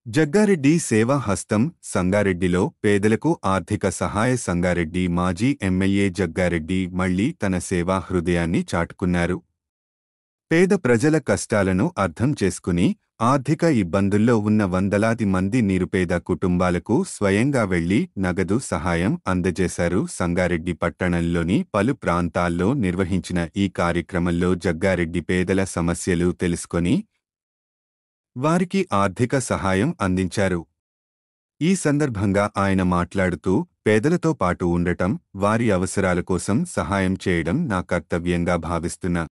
జగ్గారెడ్డి సేవా హస్తం సంగారెడ్డిలో పేదలకు ఆర్థిక సహాయ సంగారెడ్డి మాజీ ఎమ్మెల్యే జగ్గారెడ్డి మళ్లీ తన సేవా హృదయాన్ని చాటుకున్నారు. పేద ప్రజల కష్టాలను అర్థం చేసుకుని ఆర్థిక ఇబ్బందుల్లో ఉన్న వందలాది మంది నిరుపేద కుటుంబాలకు స్వయంగా వెళ్లి నగదు సహాయం అందజేశారు. సంగారెడ్డి పట్టణంలోని పలు ప్రాంతాల్లో నిర్వహించిన ఈ కార్యక్రమంలో జగ్గారెడ్డి పేదల సమస్యలు తెలుసుకొని వారికి ఆర్థిక సహాయం అందించారు. ఈ సందర్భంగా ఆయన మాట్లాడుతూ, పేదలతో పాటు ఉండటం, వారి అవసరాల కోసం సహాయం చేయడం నా కర్తవ్యంగా భావిస్తున్నా.